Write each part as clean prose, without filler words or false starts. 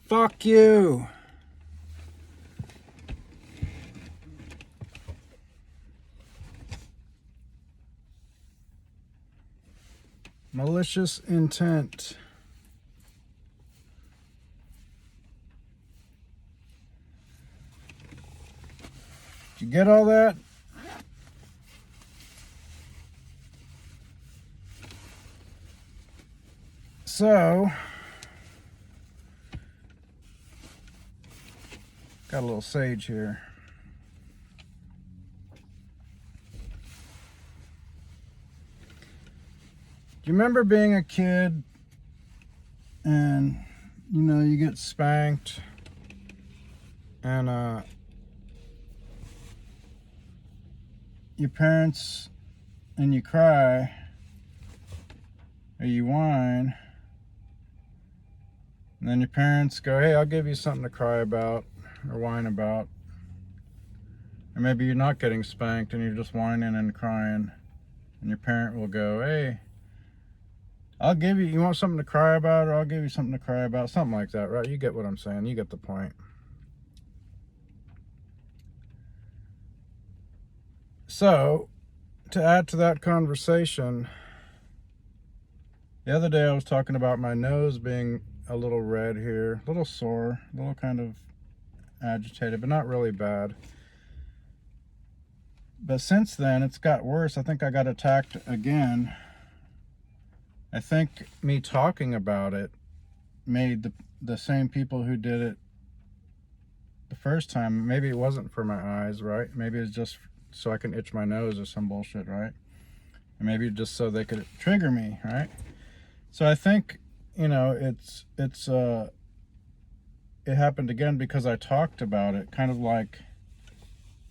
Fuck you. Malicious intent. Did you get all that? So, got a little sage here. Do you remember being a kid and, you know, you get spanked and your parents, and you cry or you whine, and then your parents go, hey, I'll give you something to cry about or whine about. Or maybe you're not getting spanked and you're just whining and crying, and your parent will go, hey, I'll give you, you want something to cry about, or I'll give you something to cry about, something like that, right? You get what I'm saying, you get the point. So, to add to that conversation, the other day I was talking about my nose being a little red here, a little sore, a little kind of agitated, but not really bad. But since then, it's got worse. I think I got attacked again. I think me talking about it made the same people who did it the first time, maybe it wasn't for my eyes, right? Maybe it's just so I can itch my nose or some bullshit, right? And maybe just so they could trigger me, right? So I think, you know, it happened again because I talked about it, kind of like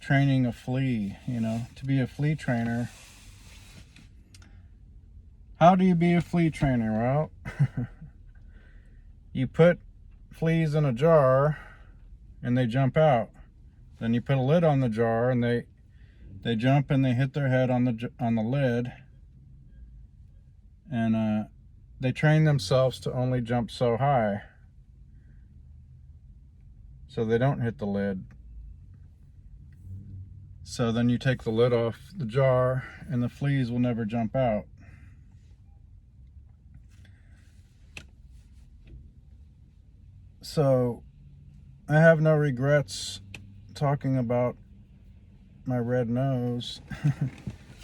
training a flea, you know, to be a flea trainer. How do you be a flea trainer? Well, you put fleas in a jar and they jump out. Then you put a lid on the jar and they jump and they hit their head on the lid, and they train themselves to only jump so high so they don't hit the lid. So then you take the lid off the jar and the fleas will never jump out. So I have no regrets talking about my red nose.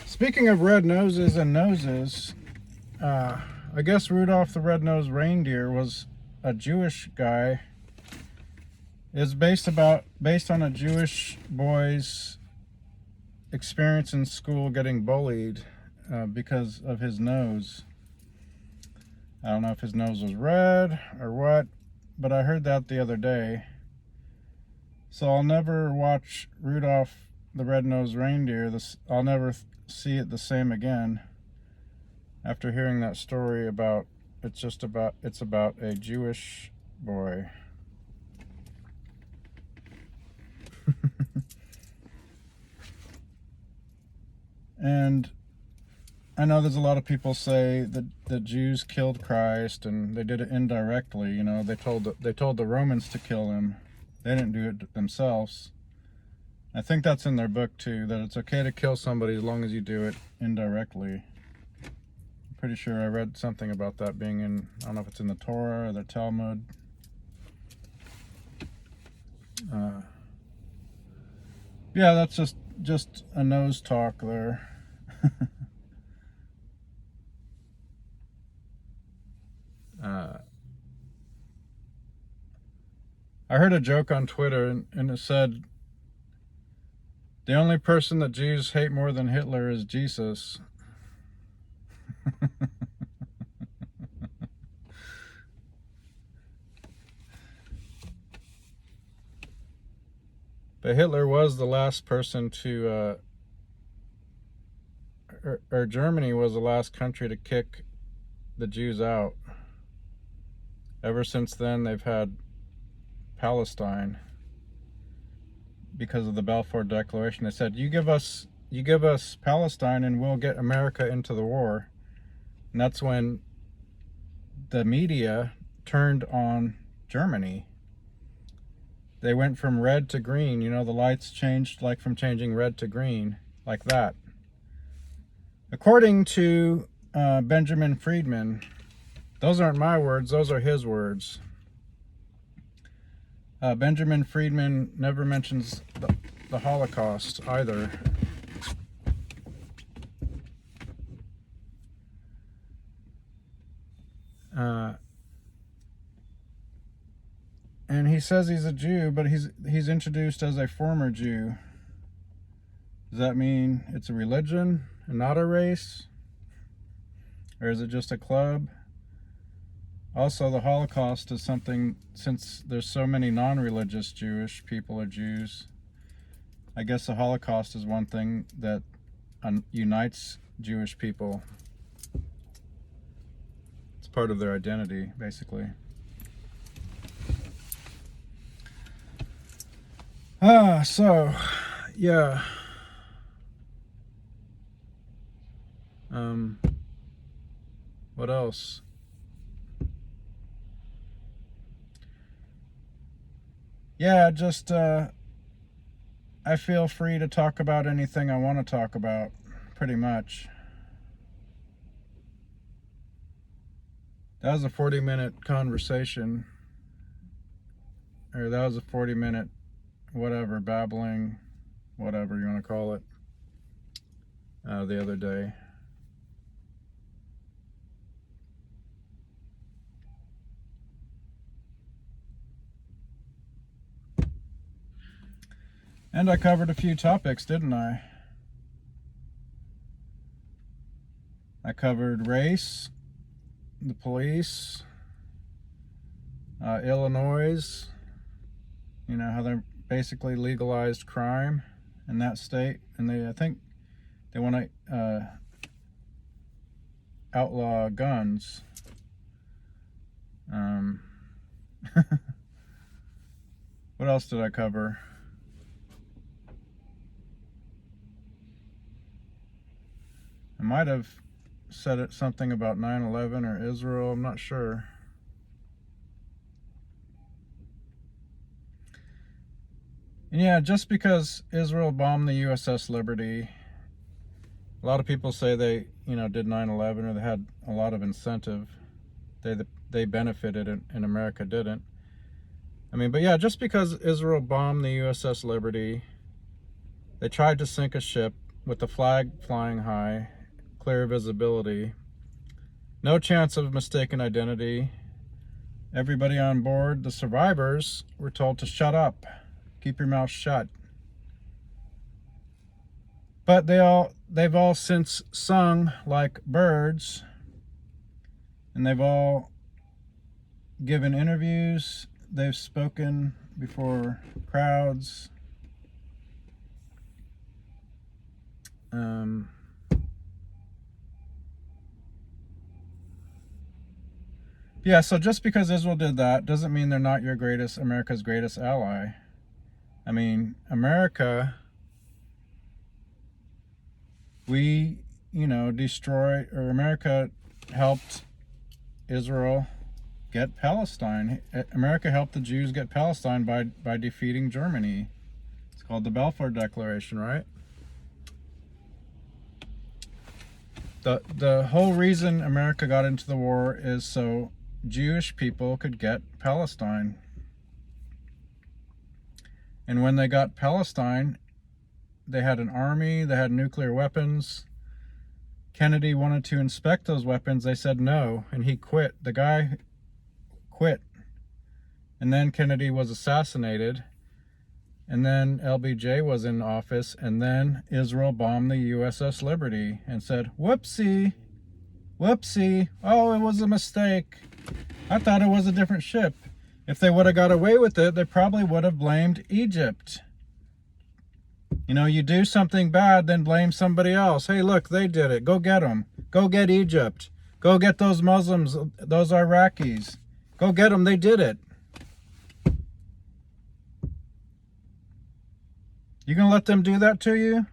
Speaking of red noses and noses, I guess Rudolph the Red-Nosed Reindeer was a Jewish guy. It's based on a Jewish boy's experience in school getting bullied because of his nose. I don't know if his nose was red or what, but I heard that the other day. So I'll never watch Rudolph the Red-Nosed Reindeer. I'll never see it the same again after hearing that story about it's about a Jewish boy. And I know there's a lot of people say that the Jews killed Christ and they did it indirectly. You know, they told the Romans to kill him. They didn't do it themselves. I think that's in their book too, that it's okay to kill somebody as long as you do it indirectly. I'm pretty sure I read something about that being in, I don't know if it's in the Torah or the Talmud. Yeah, that's just a nose talk there. I heard a joke on Twitter and it said, the only person that Jews hate more than Hitler is Jesus. But Hitler was the last person to, or Germany was the last country to kick the Jews out. Ever since then, they've had Palestine because of the Balfour Declaration. They said, you give us Palestine and we'll get America into the war. And that's when the media turned on Germany They went from red to green. You know, the lights changed like from changing red to green, like that. According to Benjamin Friedman, those aren't my words, those are his words. Benjamin Friedman never mentions the Holocaust either. And he says he's a Jew, but he's introduced as a former Jew. Does that mean it's a religion and not a race? Or is it just a club? Also, the Holocaust is something, since there's so many non-religious Jewish people or Jews, I guess the Holocaust is one thing that unites Jewish people. It's part of their identity, basically. So, yeah. What else? Yeah, just, I feel free to talk about anything I want to talk about, pretty much. That was a 40-minute conversation. Or that was a 40-minute whatever, babbling, whatever you want to call it, the other day. And I covered a few topics, didn't I? I covered race, the police, Illinois, you know, how they basically legalized crime in that state. And I think they want to outlaw guns. What else did I cover? I might have said something about 9/11 or Israel, I'm not sure. And yeah, just because Israel bombed the USS Liberty, a lot of people say they, you know, did 9/11 or they had a lot of incentive. They benefited and America didn't. I mean, but yeah, just because Israel bombed the USS Liberty, they tried to sink a ship with the flag flying high, clear visibility, no chance of mistaken identity. Everybody on board, the survivors, were told to shut up, keep your mouth shut. But they've all since sung like birds, and they've all given interviews, they've spoken before crowds. Yeah, so just because Israel did that doesn't mean they're not America's greatest ally. I mean, America, America helped Israel get Palestine. America helped the Jews get Palestine by defeating Germany. It's called the Balfour Declaration, right? The whole reason America got into the war is so Jewish people could get Palestine. And when they got Palestine, they had an army, they had nuclear weapons. Kennedy wanted to inspect those weapons. They said no, and he quit. The guy quit. And then Kennedy was assassinated. And then LBJ was in office. And then Israel bombed the USS Liberty and said, whoopsie, whoopsie. Oh, it was a mistake. I thought it was a different ship. If they would have got away with it, they probably would have blamed Egypt. You know, you do something bad, then blame somebody else. Hey, look, they did it. Go get them. Go get Egypt. Go get those Muslims, those Iraqis. Go get them. They did it. You gonna let them do that to you?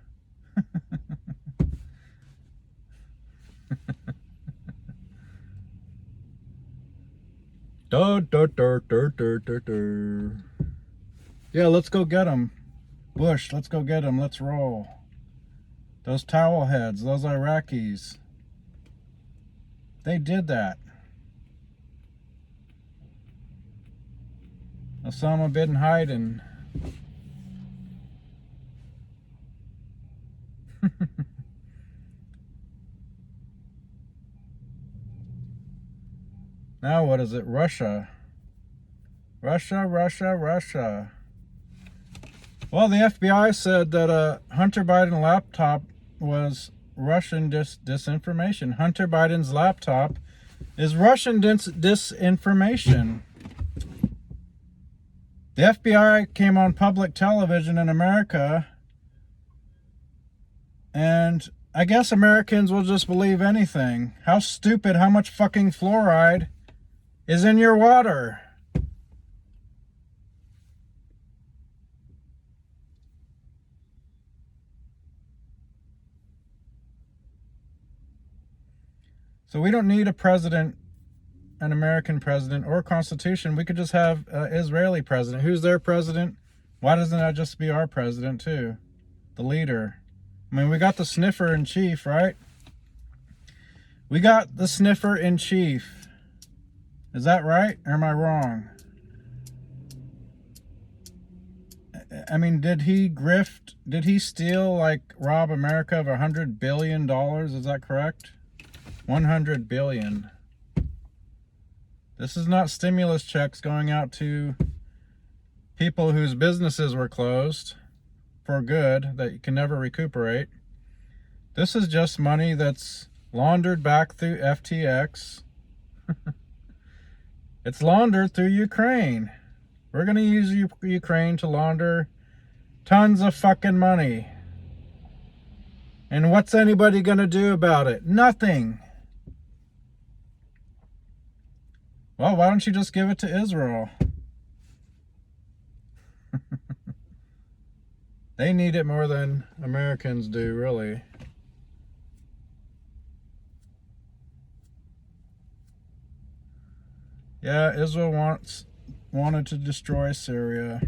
Yeah, let's go get them. Bush, let's go get them. Let's roll. Those towel heads, those Iraqis. They did that. Osama bin Laden. Now what is it? Russia. Russia. Well, the FBI said that a Hunter Biden laptop was Russian disinformation. Hunter Biden's laptop is Russian disinformation. The FBI came on public television in America, and I guess Americans will just believe anything. How stupid, how much fucking fluoride is in your water? So we don't need a president, an American president, or a constitution. We could just have an Israeli president. Who's their president? Why doesn't that just be our president too? The leader. I mean, we got the sniffer in chief, right? We got the sniffer in chief. Is that right? Or am I wrong? I mean, did he grift? Did he steal, like, rob America of $100 billion? Is that correct? 100 billion. This is not stimulus checks going out to people whose businesses were closed for good that you can never recuperate. This is just money that's laundered back through FTX. It's laundered through Ukraine. We're going to use Ukraine to launder tons of fucking money. And what's anybody going to do about it? Nothing. Well, why don't you just give it to Israel? They need it more than Americans do, really. Yeah, Israel wanted to destroy Syria.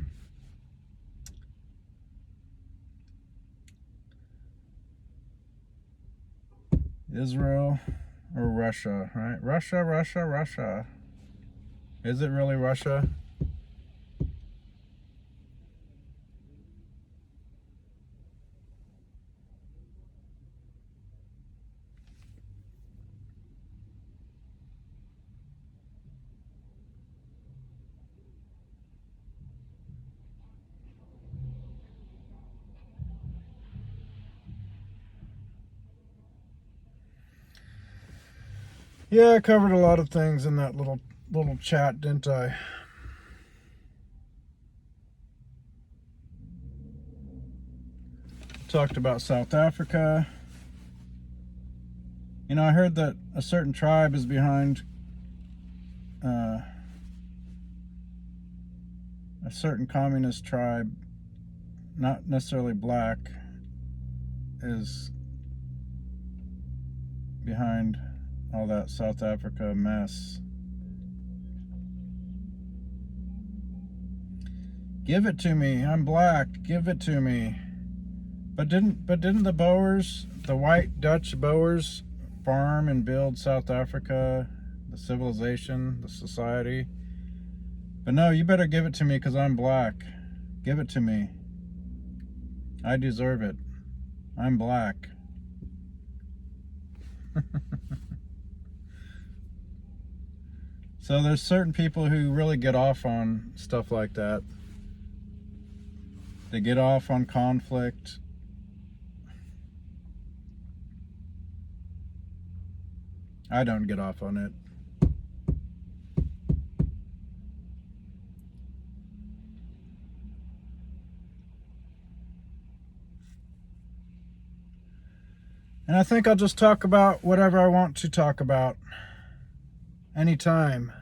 Israel or Russia, right? Russia. Is it really Russia? Yeah, I covered a lot of things in that little chat, didn't I? Talked about South Africa. You know, I heard that a certain tribe is behind a certain communist tribe, not necessarily black, is behind all that South Africa mess. Give it to me. I'm black. Give it to me. But didn't the Boers, the white Dutch Boers, farm and build South Africa, the civilization, the society? But no, you better give it to me because I'm black. Give it to me. I deserve it. I'm black. So there's certain people who really get off on stuff like that. They get off on conflict. I don't get off on it. And I think I'll just talk about whatever I want to talk about anytime.